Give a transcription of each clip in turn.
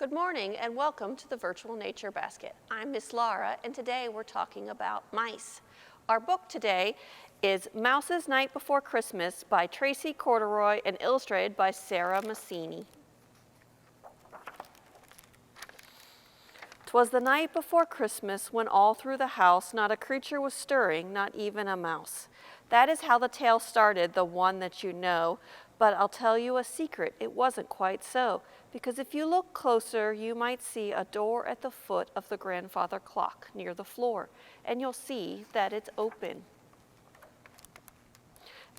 Good morning and welcome to the Virtual Nature Basket. I'm Miss Laura and today we're talking about mice. Our book today is Mouse's Night Before Christmas by Tracey Corderoy and illustrated by Sarah Massini. 'Twas the night before Christmas when all through the house not a creature was stirring, not even a mouse. That is how the tale started, the one that you know. But I'll tell you a secret, it wasn't quite so, because if you look closer, you might see a door at the foot of the grandfather clock near the floor, and you'll see that it's open.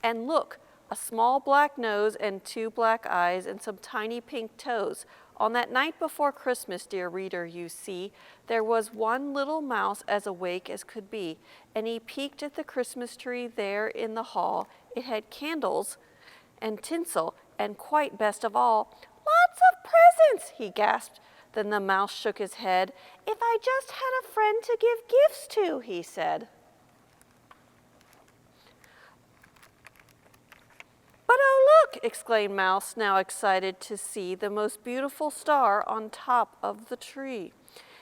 And look, a small black nose and two black eyes and some tiny pink toes. On that night before Christmas, dear reader, you see, there was one little mouse as awake as could be, and he peeked at the Christmas tree there in the hall. It had candles and tinsel, and quite best of all, lots of presents, he gasped. Then the mouse shook his head. If I just had a friend to give gifts to, he said. But oh look, exclaimed Mouse, now excited to see the most beautiful star on top of the tree.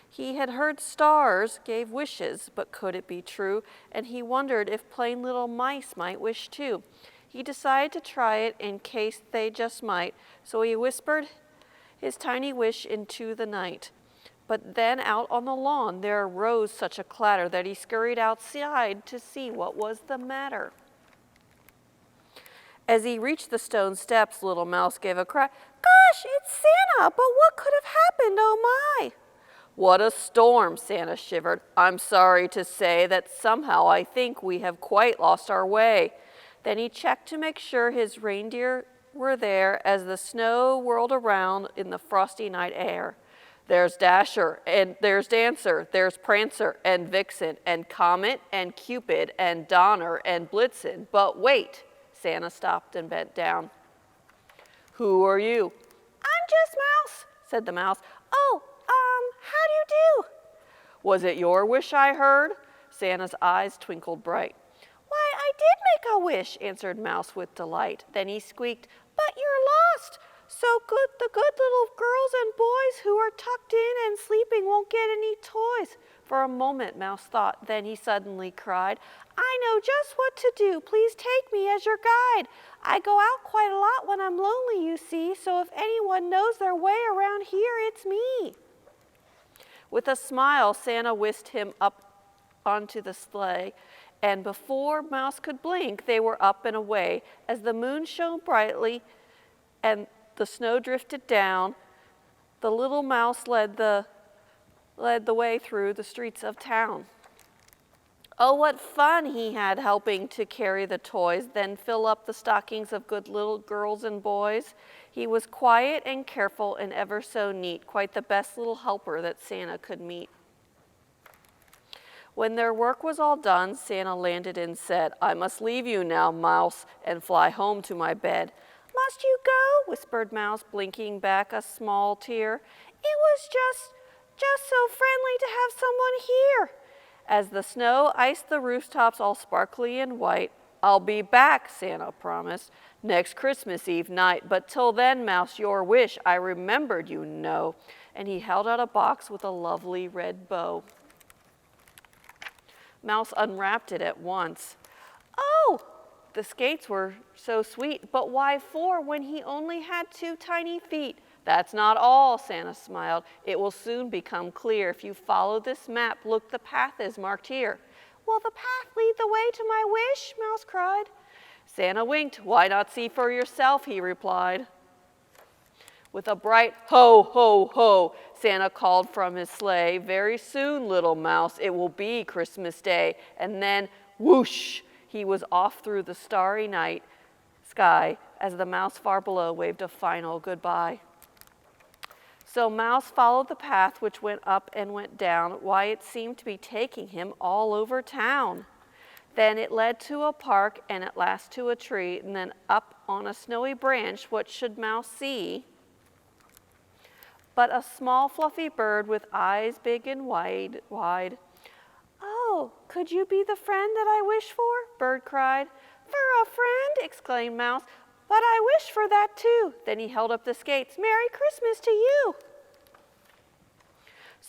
He had heard stars gave wishes, but could it be true? And he wondered if plain little mice might wish too. He decided to try it in case they just might, so he whispered his tiny wish into the night. But then out on the lawn there arose such a clatter that he scurried outside to see what was the matter. As he reached the stone steps, little Mouse gave a cry. Gosh, it's Santa, but what could have happened, oh my? What a storm, Santa shivered. I'm sorry to say that somehow I think we have quite lost our way. Then he checked to make sure his reindeer were there as the snow whirled around in the frosty night air. There's Dasher, and there's Dancer, there's Prancer, and Vixen, and Comet, and Cupid, and Donner, and Blitzen. But wait, Santa stopped and bent down. Who are you? I'm just Mouse, said the mouse. Oh, how do you do? Was it your wish I heard? Santa's eyes twinkled bright. Why, I did make a wish, answered Mouse with delight. Then he squeaked, but you're lost. So good, the good little girls and boys who are tucked in and sleeping won't get any toys. For a moment, Mouse thought, then he suddenly cried, I know just what to do. Please take me as your guide. I go out quite a lot when I'm lonely, you see, so if anyone knows their way around here, it's me. With a smile, Santa whisked him up onto the sleigh, and before Mouse could blink, they were up and away. As the moon shone brightly and the snow drifted down, the little mouse led the way through the streets of town. Oh, what fun he had helping to carry the toys, then fill up the stockings of good little girls and boys. He was quiet and careful and ever so neat, quite the best little helper that Santa could meet. When their work was all done, Santa landed and said, I must leave you now, Mouse, and fly home to my bed. Must you go? Whispered Mouse, blinking back a small tear. It was just so friendly to have someone here. As the snow iced the rooftops all sparkly and white, I'll be back, Santa promised, next Christmas Eve night. But till then, Mouse, your wish I remembered, you know. And he held out a box with a lovely red bow. Mouse unwrapped it at once. Oh, the skates were so sweet, but why 4 when he only had 2 tiny feet? That's not all, Santa smiled. It will soon become clear. If you follow this map, look, the path is marked here. Will the path lead the way to my wish? Mouse cried. Santa winked. Why not see for yourself, he replied. With a bright ho, ho, ho, Santa called from his sleigh, very soon, little mouse, it will be Christmas Day. And then, whoosh, he was off through the starry night sky as the mouse far below waved a final goodbye. So Mouse followed the path which went up and went down. Why, it seemed to be taking him all over town. Then it led to a park and at last to a tree, and then up on a snowy branch, what should Mouse see? But a small fluffy bird with eyes big and wide. Oh, could you be the friend that I wish for? Bird cried. For a friend, exclaimed Mouse, but I wish for that too. Then he held up the skates. Merry Christmas to you.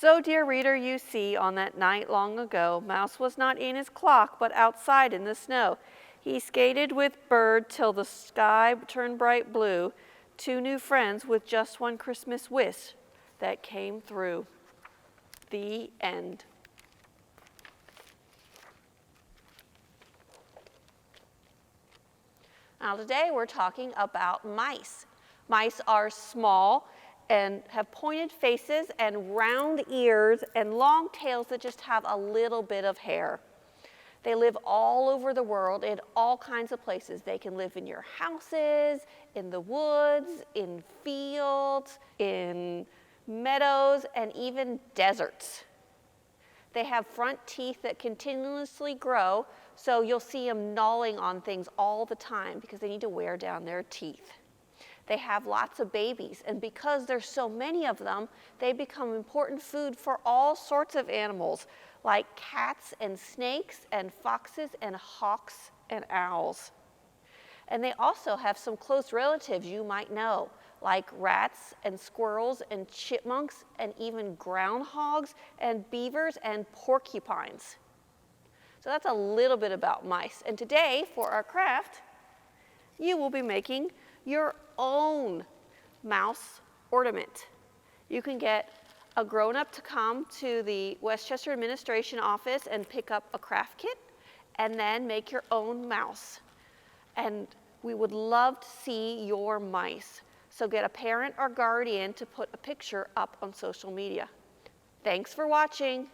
So, dear reader, you see, on that night long ago, Mouse was not in his clock, but outside in the snow. He skated with Bird till the sky turned bright blue, two new friends with just one Christmas wish that came through. The end. Now today we're talking about mice. Mice are small and have pointed faces and round ears and long tails that just have a little bit of hair. They live all over the world in all kinds of places. They can live in your houses, in the woods, in fields, in meadows, and even deserts. They have front teeth that continuously grow, so you'll see them gnawing on things all the time because they need to wear down their teeth. They have lots of babies, and because there's so many of them, they become important food for all sorts of animals, like cats and snakes and foxes and hawks and owls. And they also have some close relatives you might know, like rats and squirrels and chipmunks and even groundhogs and beavers and porcupines. So that's a little bit about mice. And today, for our craft, you will be making your own mouse ornament. You can get a grown-up to come to the West Chester Administration office and pick up a craft kit and then make your own mouse. And we would love to see your mice. So get a parent or guardian to put a picture up on social media. Thanks for watching.